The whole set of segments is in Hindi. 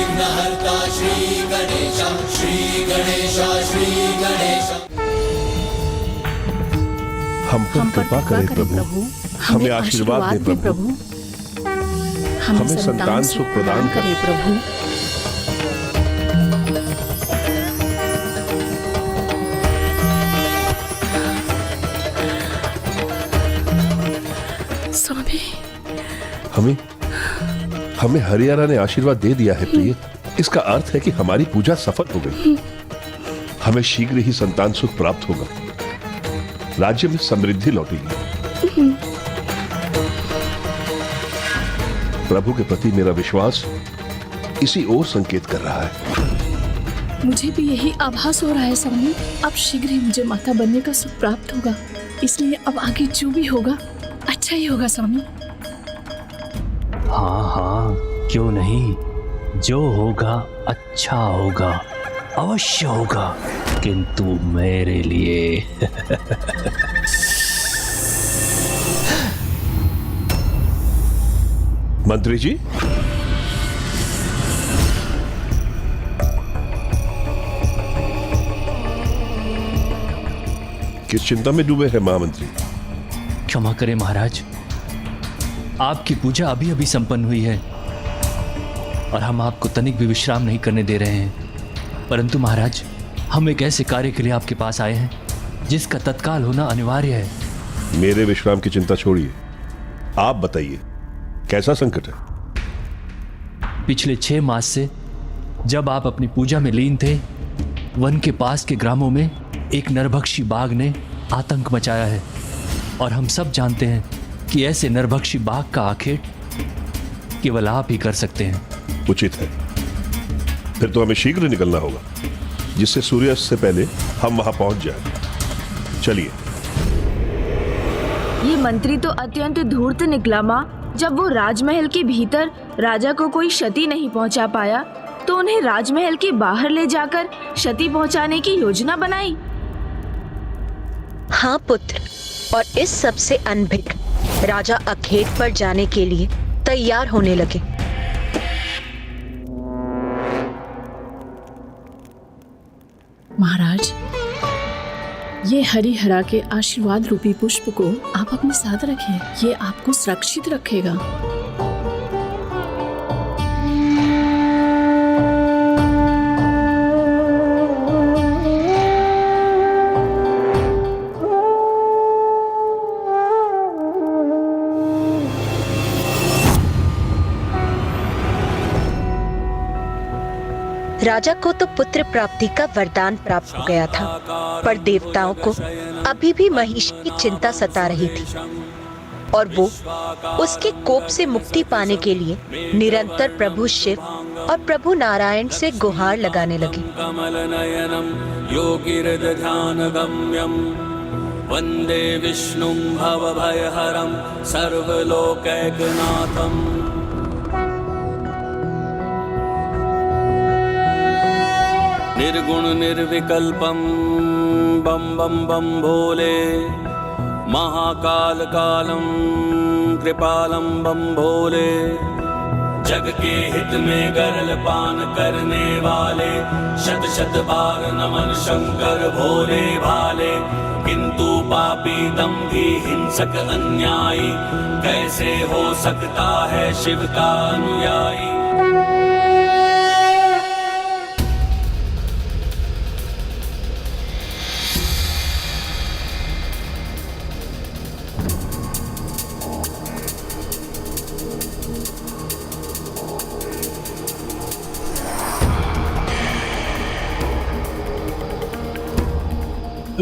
विघ्नहर्ता श्री गणेश, श्री गणेश, श्री गणेश। हम पर कृपा करें प्रभु, हमें आशीर्वाद दे प्रभु, हमें संतान सुख प्रदान करें प्रभु। स्वामी, हमें हरियाणा ने आशीर्वाद दे दिया है प्रिय। इसका अर्थ है कि हमारी पूजा सफल हो गई। हमें शीघ्र ही संतान सुख प्राप्त होगा, राज्य में समृद्धि लौटेगी। प्रभु के प्रति मेरा विश्वास इसी ओर संकेत कर रहा है। मुझे भी यही आभास हो रहा है स्वामी। अब शीघ्र ही मुझे माता बनने का सुख प्राप्त होगा, इसलिए अब आगे जो भी होगा अच्छा ही होगा स्वामी। हाँ हाँ, क्यों नहीं, जो होगा अच्छा होगा, अवश्य होगा, किंतु मेरे लिए। मंत्री जी, किस चिंता में डूबे हैं महामंत्री? क्षमा करें महाराज, आपकी पूजा अभी अभी संपन्न हुई है और हम आपको तनिक भी विश्राम नहीं करने दे रहे हैं। परंतु महाराज, हम एक ऐसे कार्य के लिए आपके पास आए हैं जिसका तत्काल होना अनिवार्य है। मेरे विश्राम की चिंता छोड़िए, आप बताइए कैसा संकट है? पिछले 6 मास से जब आप अपनी पूजा में लीन थे, वन के पास के ग्रामों में एक नरभक्षी बाघ ने आतंक मचाया है और हम सब जानते हैं कि ऐसे नरभक्षी बाघ का आखेट केवल आप ही कर सकते हैं। उचित है, फिर तो हमें शीघ्र निकलना होगा, जिससे सूर्यास्त से पहले हम वहां पहुंच जाएं। चलिए। ये मंत्री तो अत्यंत धूर्त निकला माँ। जब वो राजमहल के भीतर राजा को कोई क्षति नहीं पहुंचा पाया, तो उन्हें राजमहल के बाहर ले जाकर क्षति पहुंचाने की योजना बनाई। हाँ पुत्र, और इस सब से अनभिज्ञ राजा अखेट पर जाने के लिए तैयार होने लगे। महाराज, ये हरिहरा के आशीर्वाद रूपी पुष्प को आप अपने साथ रखिए, ये आपको सुरक्षित रखेगा। राजा को तो पुत्र प्राप्ति का वरदान प्राप्त हो गया था, पर देवताओं को अभी भी महिष की चिंता सता रही थी और वो उसके कोप से मुक्ति पाने के लिए निरंतर प्रभु शिव और प्रभु नारायण से गुहार लगाने लगे। वंदे विष्णुं भवभयहरं सर्वलोकैकनाथम्। निर्गुण निर्विकल्पं बम बम बम भोले, महाकाल कालम कृपालम बम भोले। जग के हित में गरल पान करने वाले, शत शत बार नमन शंकर भोले भाले। किंतु पापी दंभी हिंसक अन्यायी, कैसे हो सकता है शिव का अनुयायी।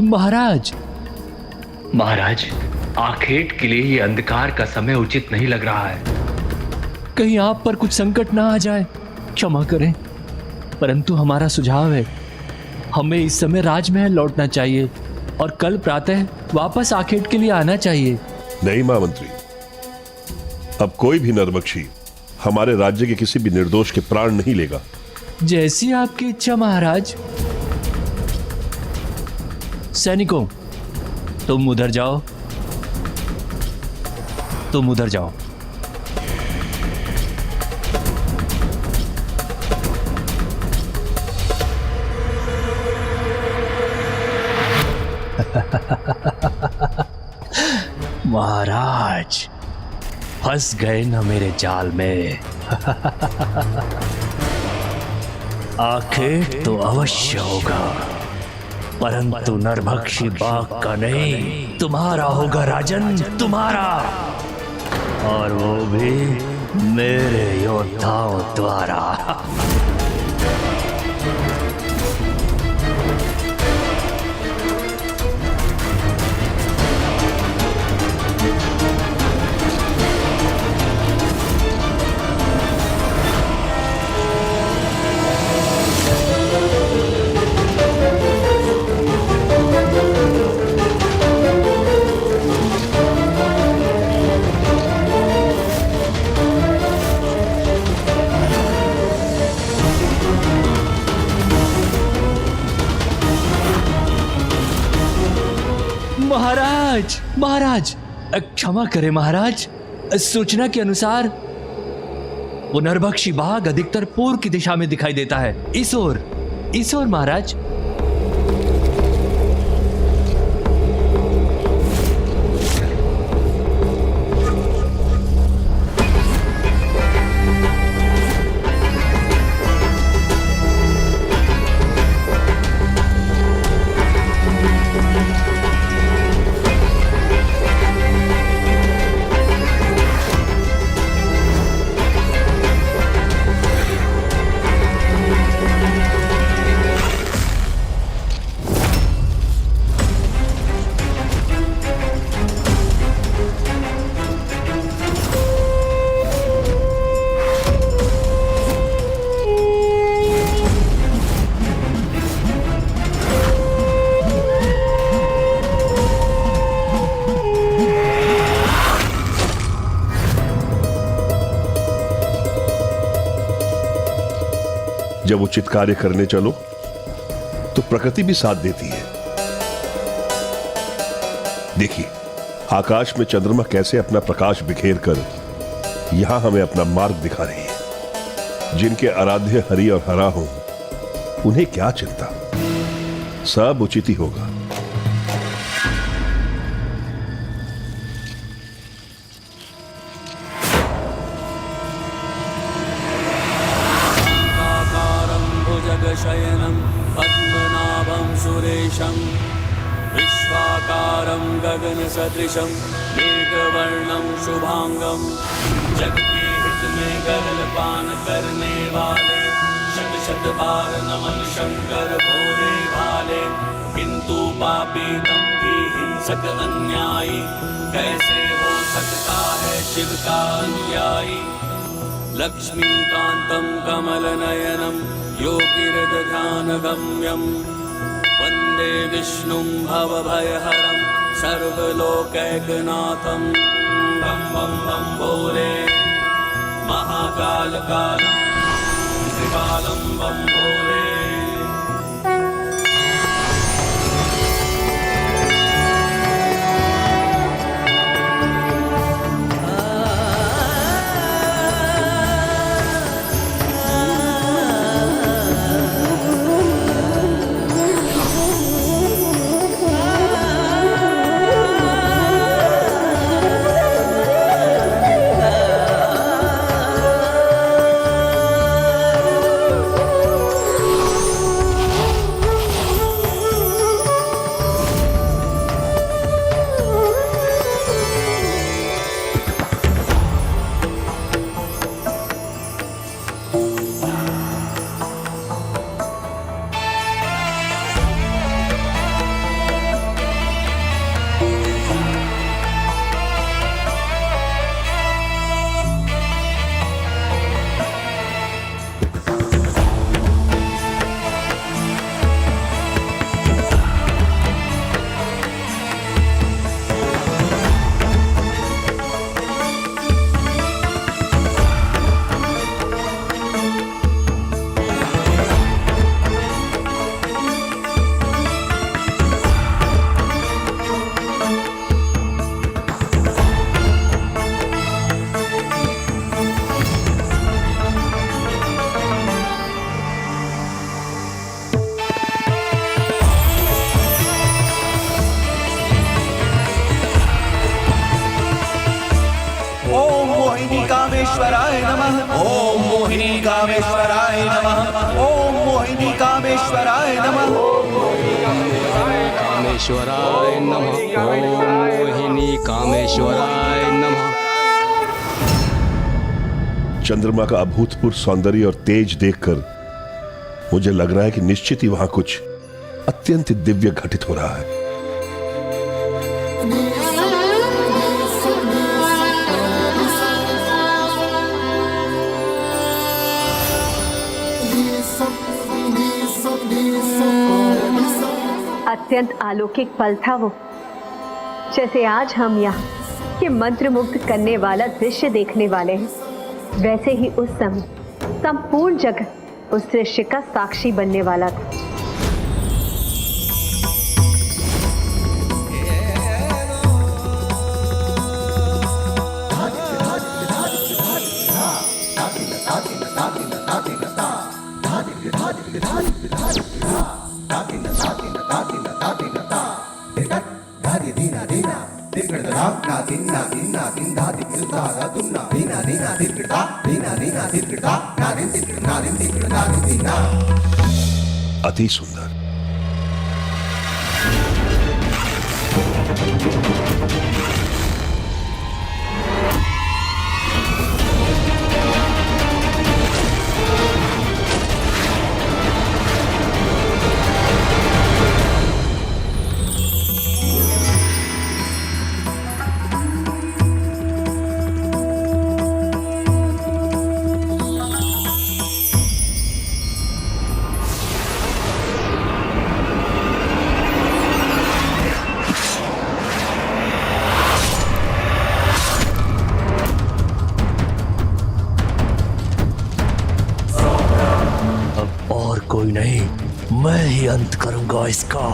महाराज, महाराज, आखेट के लिए ये अंधकार का समय उचित नहीं लग रहा है। कहीं आप पर कुछ संकट ना आ जाए, क्षमा करें, परंतु हमारा सुझाव है, हमें इस समय राजमहल लौटना चाहिए और कल प्रातः वापस आखेट के लिए आना चाहिए। नहीं महामंत्री, अब कोई भी नरभक्षी हमारे राज्य के किसी भी निर्दोष के प्राण नहीं लेगा। जैसी आपकी इच्छा महाराज। सैनिकों, तुम उधर जाओ, तुम उधर जाओ। महाराज, फंस गए न मेरे जाल में। आखेट तो अवश्य होगा, परंतु नरभक्षी बाघ का नहीं, तुम्हारा होगा राजन, तुम्हारा। और वो भी मेरे योद्धाओं द्वारा। महाराज, महाराज, क्षमा करें महाराज। सूचना के अनुसार वो नरभक्षी बाघ अधिकतर पूर्व की दिशा में दिखाई देता है। इस ओर महाराज। जब उचित कार्य करने चलो तो प्रकृति भी साथ देती है। देखिए, आकाश में चंद्रमा कैसे अपना प्रकाश बिखेर कर यहां हमें अपना मार्ग दिखा रही है। जिनके आराध्य हरि और हरा हो, उन्हें क्या चिंता, सब उचित ही होगा। शयनं पद्मनाभं सुरेशं विश्वाकारं गगनसदृशं मेघवर्णं शुभांगं। जग के हित में गरल पान करने वाले, शत शत बार नमन शंकर भोले भाले। किंतु पापी दंभी हिंसक अन्यायी, कैसे हो सकता है शिव का अनुयायी। लक्ष्मीकान्तं कमलनयनं योगिहृदध्यानगम्यं, वन्दे विष्णुं भवभयहरं सर्वलोकैकनाथं। बम बम बम भोले महाकालकालं त्रिकालं बम भोले। कामेश्वराय नमः। ओम मोहिनी कामेश्वराय नमः। कामेश्वराय नमः। ओम मोहिनी कामेश्वराय नमः। चंद्रमा का अभूतपूर्व सौंदर्य और तेज देखकर मुझे लग रहा है कि निश्चित ही वहां कुछ अत्यंत दिव्य घटित हो रहा है। अत्यंत अलौकिक पल था वो, जैसे आज हम यहाँ ये मंत्रमुग्ध करने वाला दृश्य देखने वाले हैं, वैसे ही उस समय संपूर्ण जगत उस दृश्य का साक्षी बनने वाला था। अति सुंदर। और कोई नहीं, मैं ही अंत करूंगा इसका।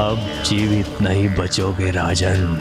अब जीवित नहीं बचोगे राजन।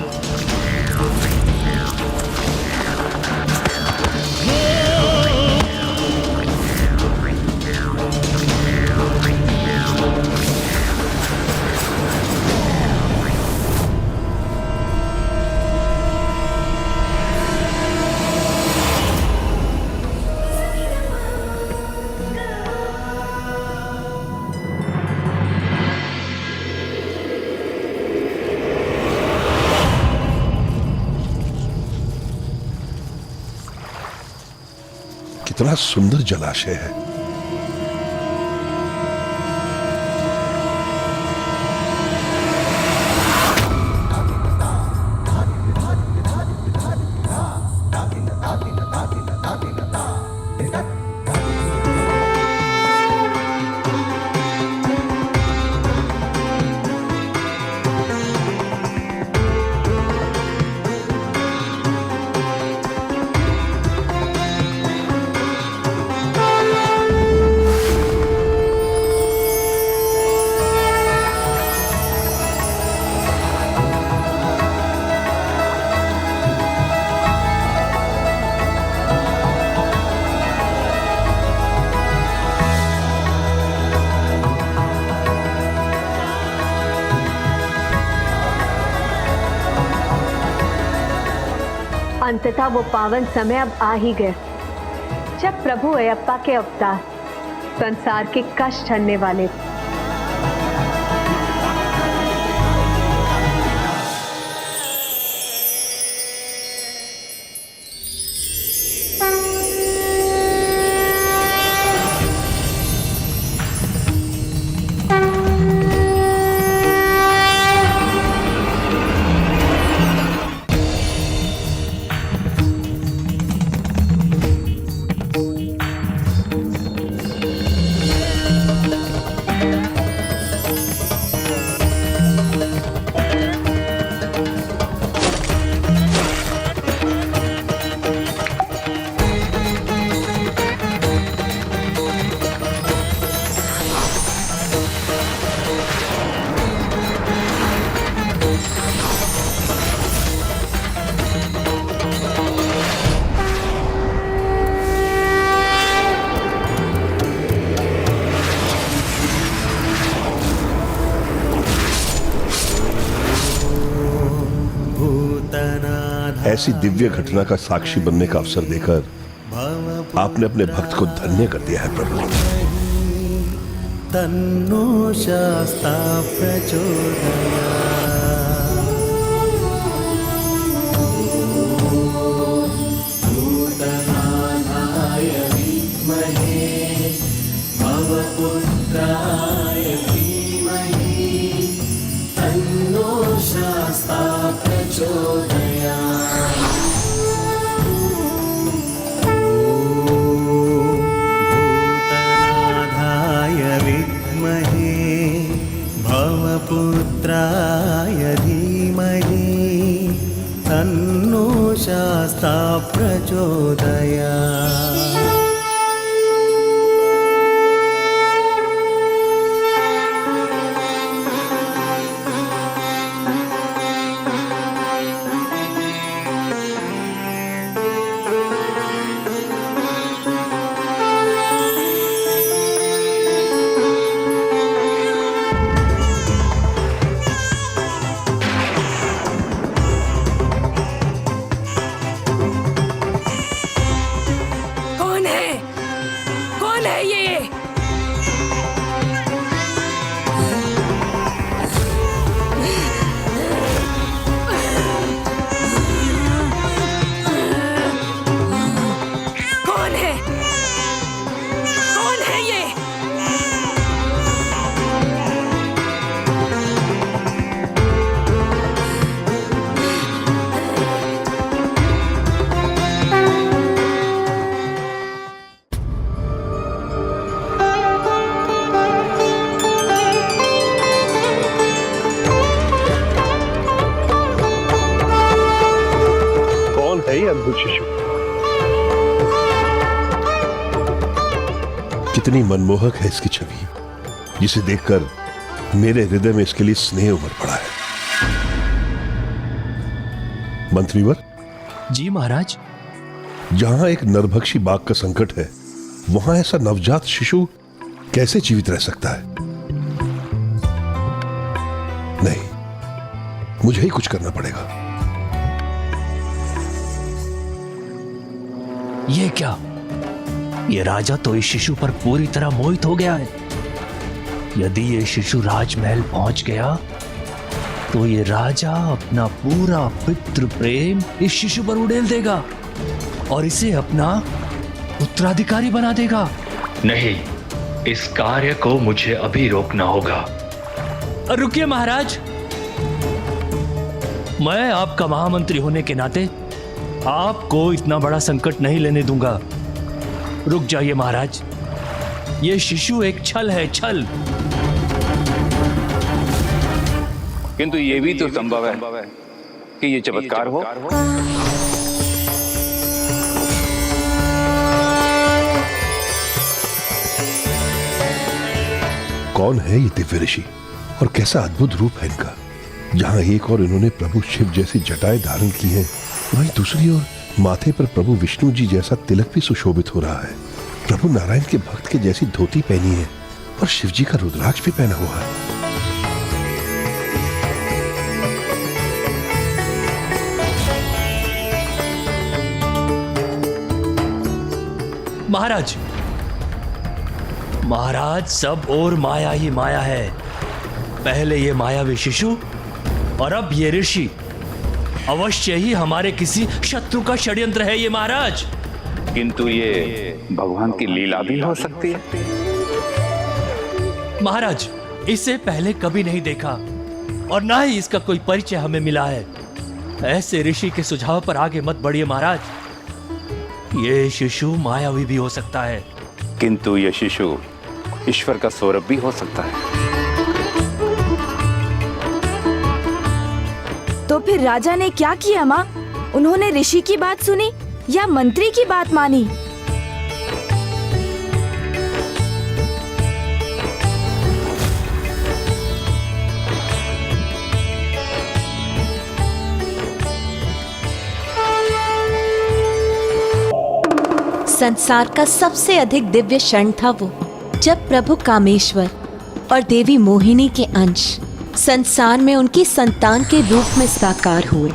कितना सुंदर जलाशय है। अंततः वो पावन समय अब आ ही गया जब प्रभु अयप्पा के अवतार संसार के कष्ट हरने वाले थे। ऐसी दिव्य घटना का साक्षी बनने का अवसर देकर आपने अपने भक्त को धन्य कर दिया है प्रभु। तन्नो शास्ता प्रचोदयात्। भूतनाथाय विद्महे भवपुत्राय धीमहि तन्नो शास्ता प्रचोदयात्। भवपुत्राय धीमहि तन्नो शास्ता प्रचोदयात्। अद्भुत शिशु, कितनी मनमोहक है इसकी छवि, जिसे देखकर मेरे हृदय में इसके लिए स्नेह उमड़ पड़ा है। मंत्रीवर जी महाराज। जहां एक नरभक्षी बाघ का संकट है, वहां ऐसा नवजात शिशु कैसे जीवित रह सकता है? नहीं, मुझे ही कुछ करना पड़ेगा। ये क्या? ये राजा तो इस शिशु पर पूरी तरह मोहित हो गया है। यदि ये शिशु राजमहल पहुंच गया तो ये राजा अपना पूरा पितृ प्रेम इस शिशु पर उड़ेल देगा और इसे अपना उत्तराधिकारी बना देगा। नहीं, इस कार्य को मुझे अभी रोकना होगा। रुकिए महाराज, मैं आपका महामंत्री होने के नाते आपको इतना बड़ा संकट नहीं लेने दूंगा। रुक जाइए महाराज, ये शिशु एक छल है, छल। किंतु ये भी तो संभव है कि ये चमत्कार हो। कौन है ये दिव्य ऋषि और कैसा अद्भुत रूप है इनका? जहां एक और इन्होंने प्रभु शिव जैसी जटाएं धारण की हैं, वहीं दूसरी ओर माथे पर प्रभु विष्णु जी जैसा तिलक भी सुशोभित हो रहा है। प्रभु नारायण के भक्त के जैसी धोती पहनी है और शिव जी का रुद्राक्ष भी पहना हुआ है। महाराज, महाराज, सब और माया ही माया है। पहले ये मायावी शिशु और अब ये ऋषि। अवश्य ही हमारे किसी शत्रु का षड्यंत्र है ये महाराज। किंतु ये भगवान की लीला भी हो सकती है। महाराज, इसे पहले कभी नहीं देखा और ना ही इसका कोई परिचय हमें मिला है। ऐसे ऋषि के सुझाव पर आगे मत बढ़िए महाराज। ये शिशु मायावी भी हो सकता है। किंतु ये शिशु ईश्वर का स्वरूप भी हो सकता है। तो फिर राजा ने क्या किया माँ? उन्होंने ऋषि की बात सुनी या मंत्री की बात मानी? संसार का सबसे अधिक दिव्य क्षण था वो, जब प्रभु कामेश्वर और देवी मोहिनी के अंश संसार में उनकी संतान के रूप में साकार हुए।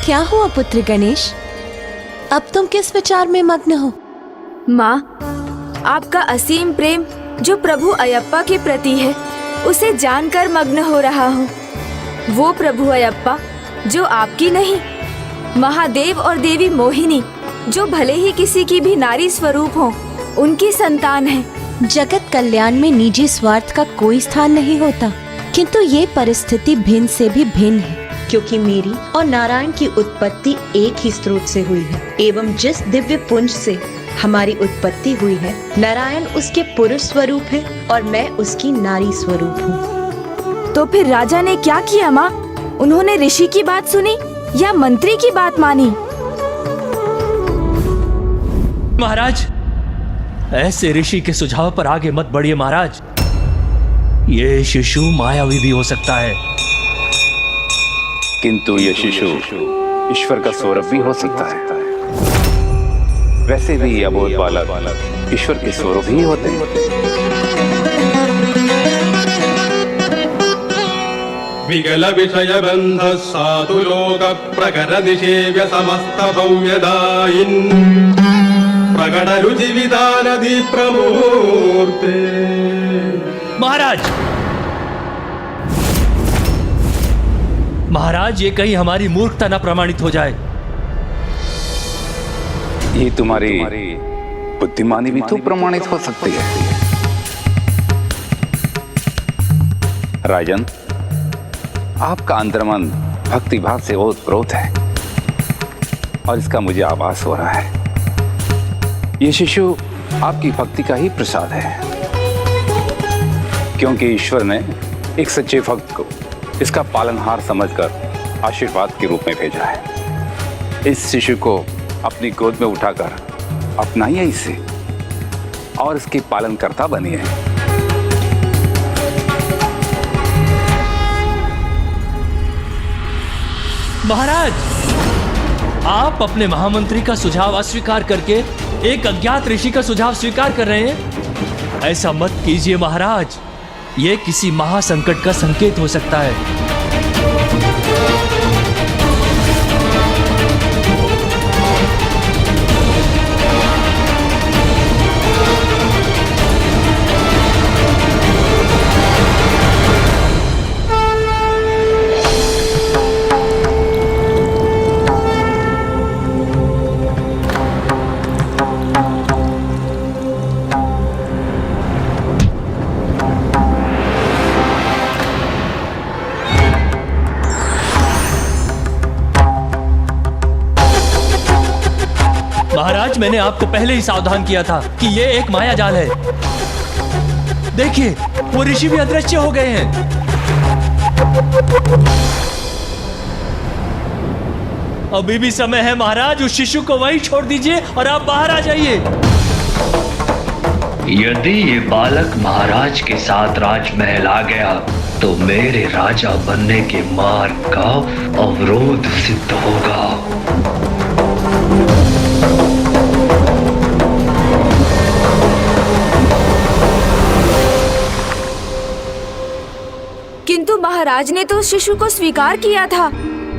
क्या हुआ पुत्र गणेश? अब तुम किस विचार में मग्न हो? माँ, आपका असीम प्रेम जो प्रभु अयप्पा के प्रति है, उसे जानकर मग्न हो रहा हूँ। वो प्रभु अयप्पा जो आपकी नहीं, महादेव और देवी मोहिनी जो भले ही किसी की भी नारी स्वरूप हो, उनकी संतान है। जगत कल्याण में निजी स्वार्थ का कोई स्थान नहीं होता, किंतु ये परिस्थिति भिन्न से भी भिन्न है, क्योंकि मेरी और नारायण की उत्पत्ति एक ही स्रोत से हुई है, एवं जिस दिव्य पुंज से हमारी उत्पत्ति हुई है, नारायण उसके पुरुष स्वरूप है और मैं उसकी नारी स्वरूप हूँ। तो फिर राजा ने क्या किया माँ? उन्होंने ऋषि की बात सुनी या मंत्री की बात मानी? महाराज, ऐसे ऋषि के सुझाव पर आगे मत बढ़िए महाराज। ये शिशु मायावी भी हो सकता है। किंतु ये शिशु ईश्वर का स्वरूप भी हो सकता है। वैसे भी अबोध बालक ईश्वर के स्वरूप ही होते हैं। विगल विषय बंध साधु लोक प्रकर निषेव्य समस्त भव्यदायिन् प्रकट रुचि विधान दी प्रमूर्ते। महाराज, महाराज, ये कहीं हमारी मूर्खता न प्रमाणित हो जाए। ये तुम्हारी बुद्धिमानी भी तो प्रमाणित हो सकती है। राजन, आपका अंतर्मन भक्ति भाव से ओतप्रोत है और इसका मुझे आभास हो रहा है। ये शिशु आपकी भक्ति का ही प्रसाद है, क्योंकि ईश्वर ने एक सच्चे भक्त को इसका पालनहार समझकर आशीर्वाद के रूप में भेजा है। इस शिशु को अपनी गोद में उठाकर अपनाइए इसे और इसके पालनकर्ता बनिए। महाराज, आप अपने महामंत्री का सुझाव अस्वीकार करके एक अज्ञात ऋषि का सुझाव स्वीकार कर रहे हैं। ऐसा मत कीजिए महाराज, ये किसी महासंकट का संकेत हो सकता है। महाराज, मैंने आपको पहले ही सावधान किया था कि ये एक माया जाल है। देखिए, वो ऋषि भी अदृश्य हो गए हैं। अभी भी समय है महाराज, उस शिशु को वहीं छोड़ दीजिए और आप बाहर आ जाइए। यदि ये बालक महाराज के साथ राजमहल आ गया तो मेरे राजा बनने के मार्ग का अवरोध सिद्ध होगा। महाराज ने तो शिशु को स्वीकार किया था।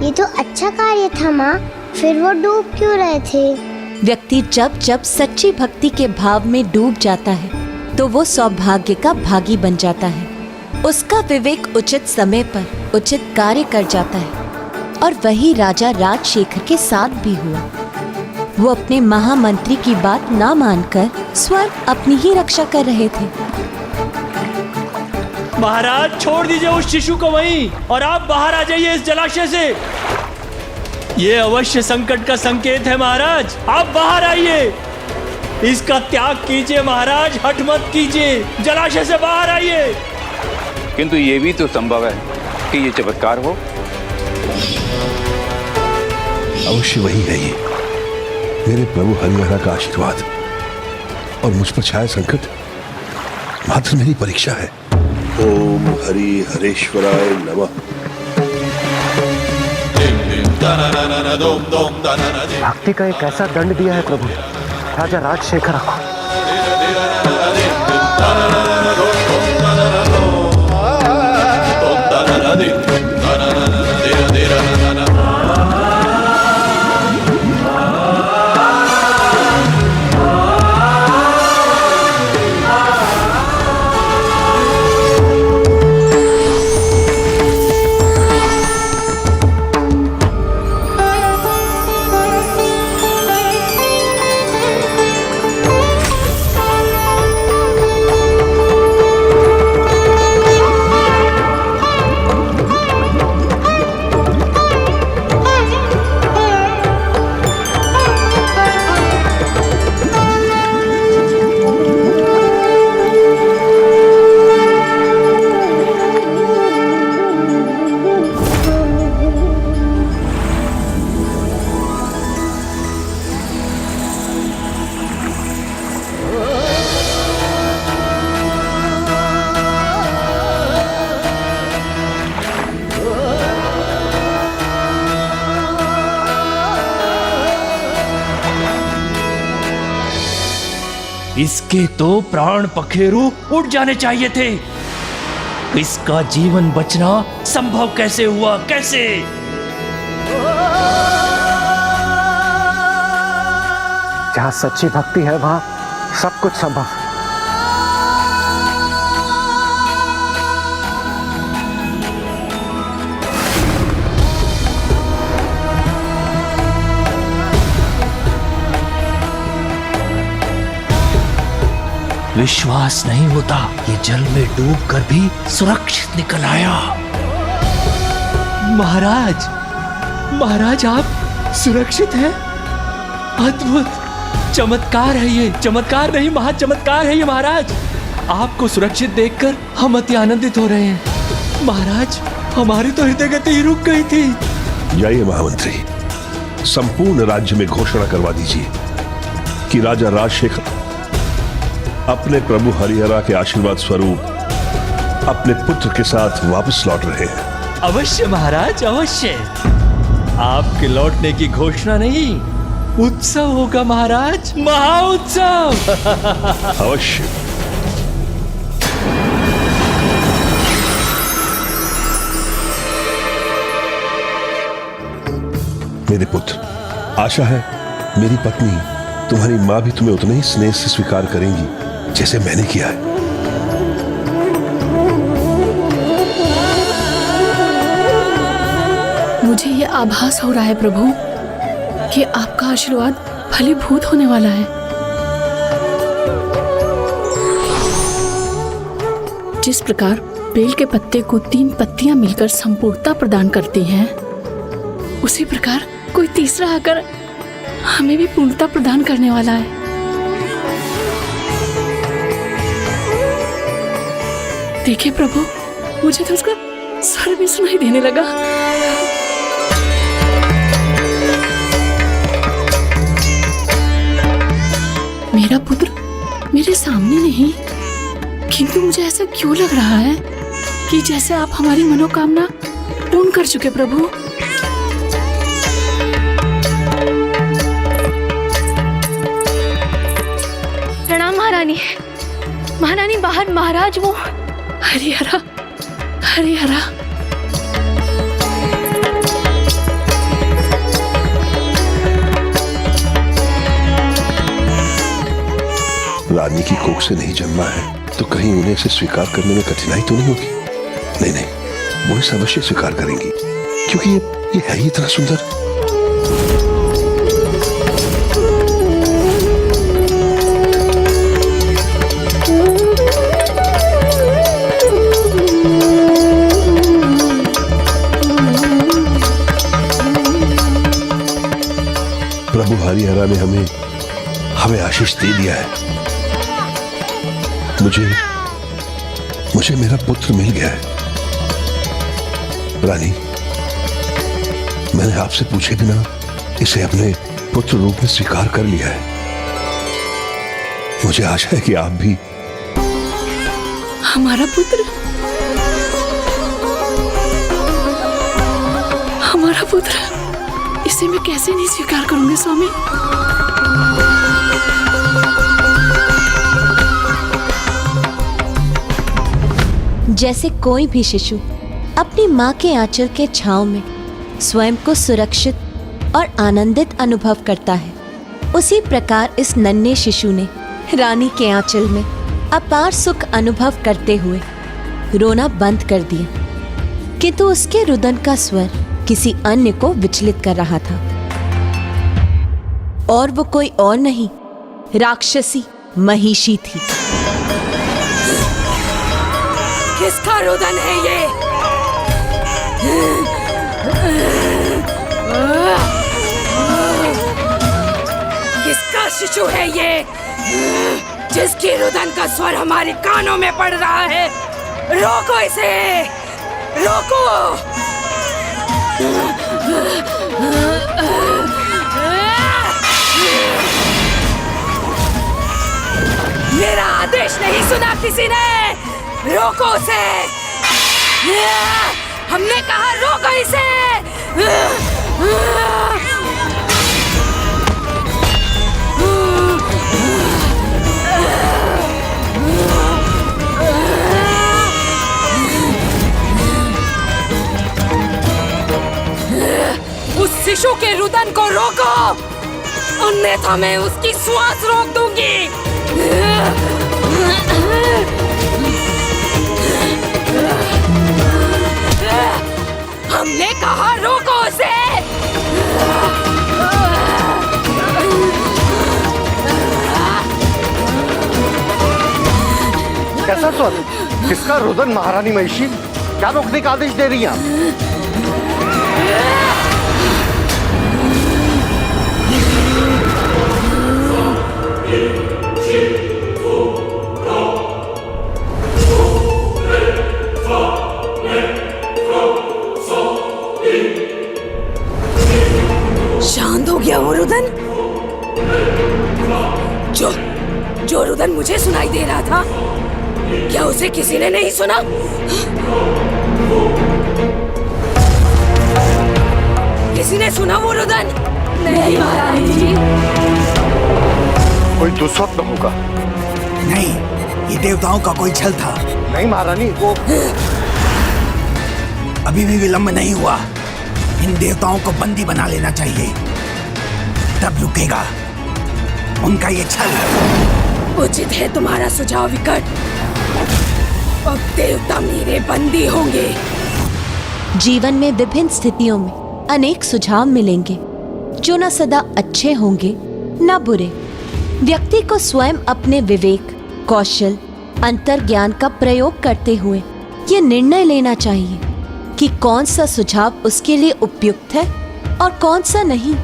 ये तो अच्छा कार्य था माँ, फिर वो डूब क्यों रहे थे? व्यक्ति जब जब सच्ची भक्ति के भाव में डूब जाता है तो वो सौभाग्य का भागी बन जाता है। उसका विवेक उचित समय पर उचित कार्य कर जाता है और वही राजा राजशेखर के साथ भी हुआ। वो अपने महामंत्री की बात ना मानकर स्वयं अपनी ही रक्षा कर रहे थे। महाराज छोड़ दीजिए उस शिशु को वहीं और आप बाहर आ जाइए इस जलाशय से। ये अवश्य संकट का संकेत है महाराज, आप बाहर आइए। इसका त्याग कीजिए महाराज, हठ मत कीजिए, जलाशय से बाहर आइए। किंतु ये भी तो संभव है कि ये चमत्कार हो। अवश्य वही है ये, मेरे प्रभु हरिहरा का आशीर्वाद और मुझ पर छाया संकट मात्र मेरी परीक्षा है। ओम हरि हरेश्वराय नमः। भक्ति का एक ऐसा दंड दिया है प्रभु राजा राजशेखर को। इसके तो प्राण पखेरु उड़ जाने चाहिए थे। इसका जीवन बचना संभव कैसे हुआ, कैसे? जहाँ सच्ची भक्ति है वहाँ सब कुछ संभव है। विश्वास नहीं होता, ये जल में डूबकर भी सुरक्षित निकल आया। महाराज, महाराज आप सुरक्षित हैं? अद्भुत चमत्कार है ये, चमत्कार नहीं महा चमत्कार है ये महाराज। आपको सुरक्षित देखकर हम अति आनंदित हो रहे हैं। महाराज हमारी तो हृदय गति ही रुक गई थी। जाइए महामंत्री, संपूर्ण राज्य में घोषणा करवा दीजिए कि राजा राजशेखर अपने प्रभु हरिहरा के आशीर्वाद स्वरूप अपने पुत्र के साथ वापस लौट रहे हैं। अवश्य महाराज, अवश्य। आपके लौटने की घोषणा नहीं, उत्सव होगा महाराज, महाउत्सव। अवश्य। मेरे पुत्र, आशा है मेरी पत्नी तुम्हारी माँ भी तुम्हें उतने ही स्नेह से स्वीकार करेंगी जैसे मैंने किया है। मुझे ये आभास हो रहा है प्रभु कि आपका आशीर्वाद फलीभूत होने वाला है। जिस प्रकार बेल के पत्ते को 3 पत्तियां मिलकर संपूर्णता प्रदान करती हैं, उसी प्रकार कोई तीसरा आकर हमें भी पूर्णता प्रदान करने वाला है। देखिए प्रभु, मुझे तो उसका स्वर भी सुनाई देने लगा। मेरा पुत्र मेरे सामने नहीं, किंतु मुझे ऐसा क्यों लग रहा है कि जैसे आप हमारी मनोकामना पूर्ण कर चुके प्रभु। प्रणाम महारानी। महारानी बाहर महाराज वो हरिहरा, हरिहरा रानी की कोख से नहीं जन्मा है तो कहीं उन्हें इसे स्वीकार करने में कठिनाई तो नहीं होगी? नहीं नहीं, वो इसे अवश्य स्वीकार करेंगी क्योंकि ये है ही इतना सुंदर। प्रभु हरिहरा ने हमें आशीष दे दिया है। मुझे मेरा पुत्र मिल गया है। रानी, मैंने आपसे पूछे बिना इसे अपने पुत्र रूप में स्वीकार कर लिया है। मुझे आशा है कि आप भी। हमारा पुत्र, हमारा पुत्र, इसे मैं कैसे नहीं स्वीकार करूंगी स्वामी। जैसे कोई भी शिशु अपनी माँ के आंचल के छांव में स्वयं को सुरक्षित और आनंदित अनुभव करता है, उसी प्रकार इस नन्हे शिशु ने रानी के आंचल में अपार सुख अनुभव करते हुए रोना बंद कर दिया। किंतु उसके रुदन का स्वर किसी अन्य को विचलित कर रहा था, और वो कोई और नहीं, राक्षसी महिषी थी। किसका रुदन है ये? किसका शिशु है ये जिसकी रुदन का स्वर हमारे कानों में पड़ रहा है? रोको इसे, रोको। मेरा आदेश नहीं सुना किसी ने? रोको उसे। हमने कहा रोको इसे। उस शिशु के रुदन को रोको, अन्यथा मैं उसकी श्वास रोक दूंगी। हमने कहा रोको उसे। कैसा स्वर? किसका रुदन महारानी महिषी? क्या रोकने का आदेश दे रही हैं? शांत हो गया वो रुदन? जो रुदन मुझे सुनाई दे रहा था, क्या उसे किसी ने नहीं सुना? किसी ने सुना वो रुदन? नहीं महारानी जी। कोई दुस्वप्न होगा। नहीं, ये देवताओं का कोई छल था। नहीं महारानी, वो अभी भी विलंब नहीं हुआ। इन देवताओं को बंदी बना लेना चाहिए, तब रुकेगा उनका ये छल। उचित है तुम्हारा सुझाव विकट। अब देवता मेरे बंदी होंगे। जीवन में विभिन्न स्थितियों में अनेक सुझाव मिलेंगे जो न सदा अच्छे होंगे न बुरे। व्यक्ति को स्वयं अपने विवेक, कौशल, अंतर्ज्ञान का प्रयोग करते हुए ये निर्णय लेना चाहिए कि कौन सा सुझाव उसके लिए उपयुक्त है और कौन सा नहीं।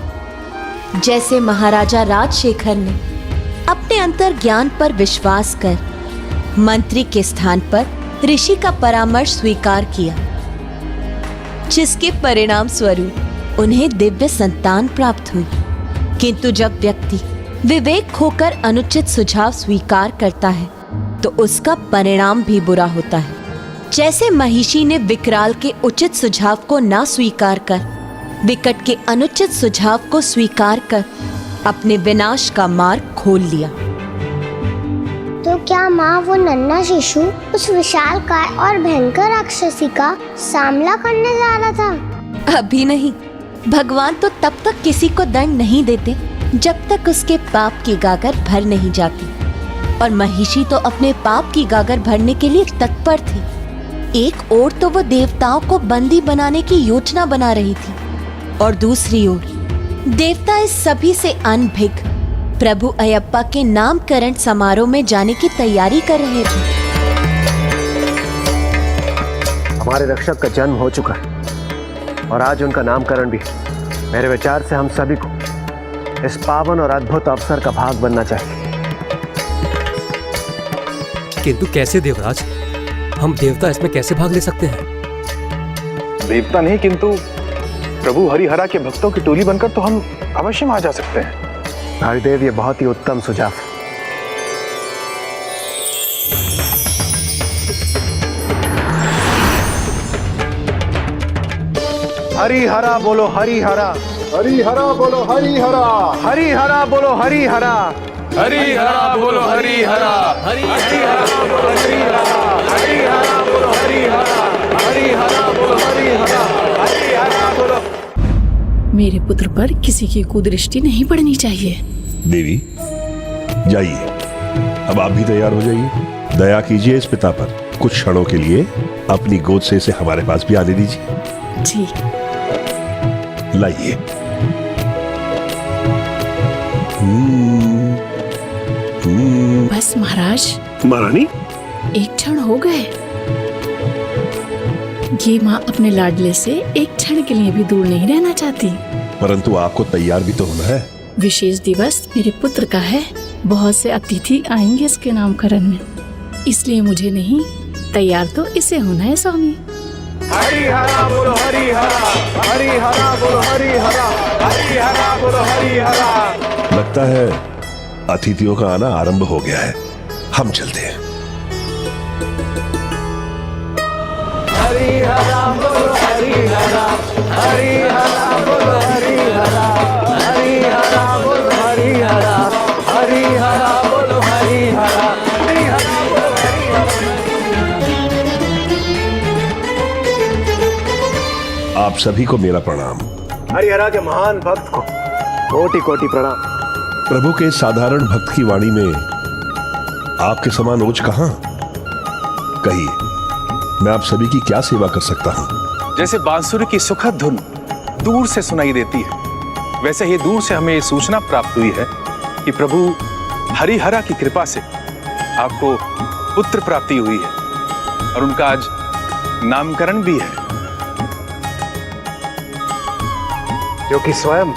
जैसे महाराजा राजशेखर ने अपने अंतर्ज्ञान पर विश्वास कर मंत्री के स्थान पर ऋषि का परामर्श स्वीकार किया, जिसके परिणाम स्वरूप उन्हें दिव्य संतान प्राप्त हुई। किंतु जब व्यक्ति विवेक खोकर अनुचित सुझाव स्वीकार करता है तो उसका परिणाम भी बुरा होता है। जैसे महिषी ने विकराल के उचित सुझाव को ना स्वीकार कर विकट के अनुचित सुझाव को स्वीकार कर अपने विनाश का मार्ग खोल लिया। तो क्या माँ वो नन्हा शिशु उस विशालकाय और भयंकर राक्षसी का सामना करने जा रहा था? अभी नहीं। भगवान तो तब तक किसी को दंड नहीं देते जब तक उसके पाप की गागर भर नहीं जाती। और महिषी तो अपने पाप की गागर भरने के लिए तत्पर थी। एक ओर तो वो देवताओं को बंदी बनाने की योजना बना रही थी और दूसरी ओर देवता इस सभी से अनभिज्ञ प्रभु अयप्पा के नामकरण समारोह में जाने की तैयारी कर रहे थे। हमारे रक्षक का जन्म हो चुका है और आज उनका नामकरण भी। मेरे विचार से हम सभी को इस पावन और अद्भुत अवसर का भाग बनना चाहिए। किंतु कैसे देवराज, हम देवता इसमें कैसे भाग ले सकते हैं? देवता नहीं किंतु प्रभु हरिहरा के भक्तों की टोली बनकर तो हम अवश्य वहां जा सकते हैं। हरिदेव, ये बहुत ही उत्तम सुझाव है। हरिहरा बोलो हरिहरा, हरिहरा बोलो हरिहरा, हरिहरा बोलो हरिहरा, हरिहरा बोलो हरिहरा, हरिहरा बोलो हरिहरा, हरिहरा बोलो हरिहरा, हरिहरा बोलो हरिहरा, हरिहरा बोलो। मेरे पुत्र पर किसी की कुदृष्टि नहीं पड़नी चाहिए। देवी जाइए, अब आप भी तैयार हो जाइए। दया कीजिए इस पिता पर, कुछ क्षणों के लिए अपनी गोद से इसे हमारे पास भी आने दीजिए। जी लाइए। बस महाराज। महारानी, एक क्षण हो गए। ये माँ अपने लाडले से एक क्षण के लिए भी दूर नहीं रहना चाहती। परंतु आपको तैयार भी तो होना है। विशेष दिवस मेरे पुत्र का है, बहुत से अतिथि आएंगे इसके नामकरण में, इसलिए मुझे नहीं, तैयार तो इसे होना है स्वामी। हरिहरा बोलो हरिहरा, हरिहरा बोलो हरिहरा, हरिहरा बोलो हरिहरा। लगता है अतिथियों का आना आरंभ हो गया है, हम चलते हैं। हरिहरा बोलो हरिहरा, हरिहरा बोलो हरिहरा, हरिहरा बोलो हरिहरा, हरिहरा बोलो हरिहरा, हरिहरा बोलो हरिहरा। आप सभी को मेरा प्रणाम। हरिहरा के महान भक्त को कोटि कोटि प्रणाम। प्रभु के साधारण भक्त की वाणी में आपके समान ओज कहां? कहिए, मैं आप सभी की क्या सेवा कर सकता हूं? जैसे बांसुरी की सुखद धुन दूर से सुनाई देती है, वैसे ही दूर से हमें ये सूचना प्राप्त हुई है कि प्रभु हरिहरा की कृपा से आपको पुत्र प्राप्ति हुई है और उनका आज नामकरण भी है, जो कि स्वयं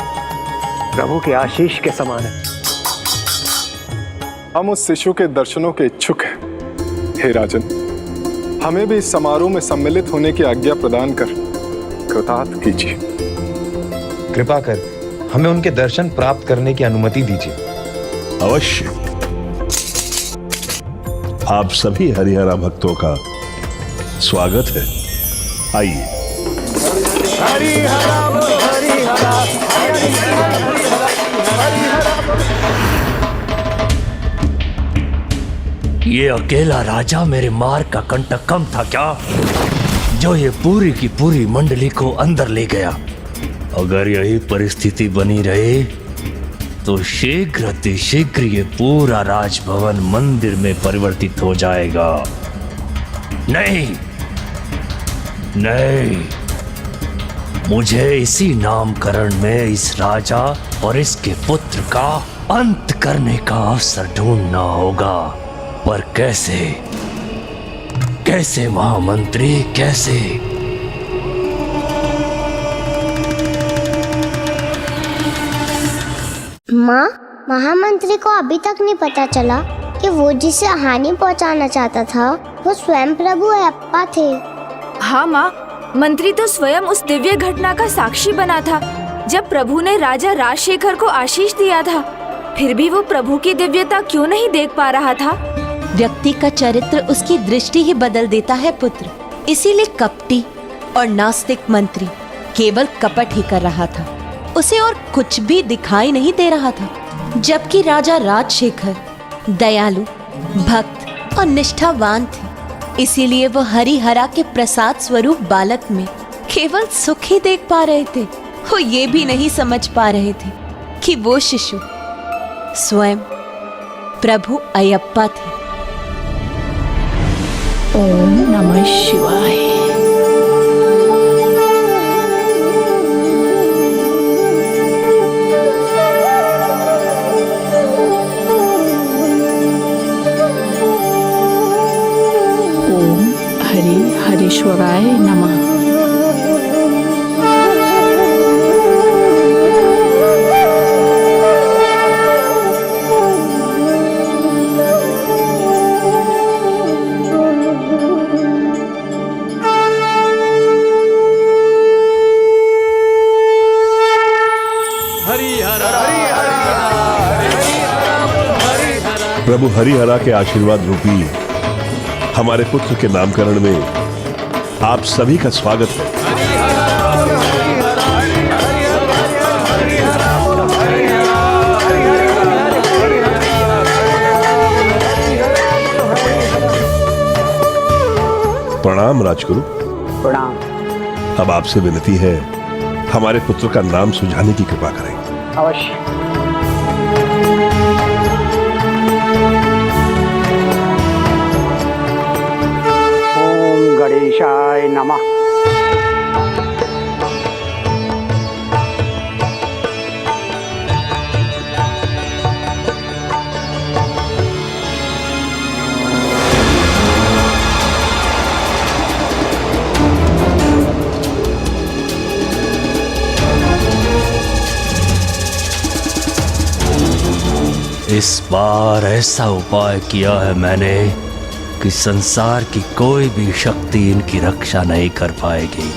प्रभु के आशीष के समान है। हम उस शिशु के दर्शनों के इच्छुक हैं। हे राजन, हमें भी इस समारोह में सम्मिलित होने की आज्ञा प्रदान कर कृतार्थ कीजिए। कृपा कर हमें उनके दर्शन प्राप्त करने की अनुमति दीजिए। अवश्य। आप सभी हरिहरा भक्तों का स्वागत है, आइए। हरिहरा बोलो हरिहरा, ये अकेला राजा मेरे मार्ग का कंटक कम था क्या, जो ये पूरी की पूरी मंडली को अंदर ले गया? अगर यही परिस्थिति बनी रही तो शीघ्र अतिशीघ्र ये पूरा राजभवन मंदिर में परिवर्तित हो जाएगा। नहीं नहीं, मुझे इसी नामकरण में इस राजा और इसके पुत्र का अंत करने का अवसर ढूंढना होगा। पर कैसे? कैसे महामंत्री, कैसे? माँ, महामंत्री को अभी तक नहीं पता चला कि वो जिसे हानि पहुँचाना चाहता था वो स्वयं प्रभु अयप्पा थे। हाँ माँ, मंत्री तो स्वयं उस दिव्य घटना का साक्षी बना था जब प्रभु ने राजा राजशेखर को आशीष दिया था। फिर भी वो प्रभु की दिव्यता क्यों नहीं देख पा रहा था? व्यक्ति का चरित्र उसकी दृष्टि ही बदल देता है पुत्र। इसीलिए कपटी और नास्तिक मंत्री केवल कपट ही कर रहा था, उसे और कुछ भी दिखाई नहीं दे रहा था। जबकि राजा राजशेखर दयालु, भक्त और निष्ठावान थे, इसीलिए वो हरिहरा के प्रसाद स्वरूप बालक में केवल सुख ही देख पा रहे थे। वो ये भी नहीं समझ पा रहे थे कि वो शिशु स्वयं प्रभु अयप्पा थे। ओम नमः शिवाय। ओम हरि हरीश्वराय नमः। प्रभु हरिहरा के आशीर्वाद रूपी हमारे पुत्र के नामकरण में आप सभी का स्वागत है। प्रणाम राजगुरु। प्रणाम। अब आपसे विनती है, हमारे पुत्र का नाम सुझाने की कृपा करें। अवश्य। ओम गणेशाय नमः। इस बार ऐसा उपाय किया है मैंने कि संसार की कोई भी शक्ति इनकी रक्षा नहीं कर पाएगी।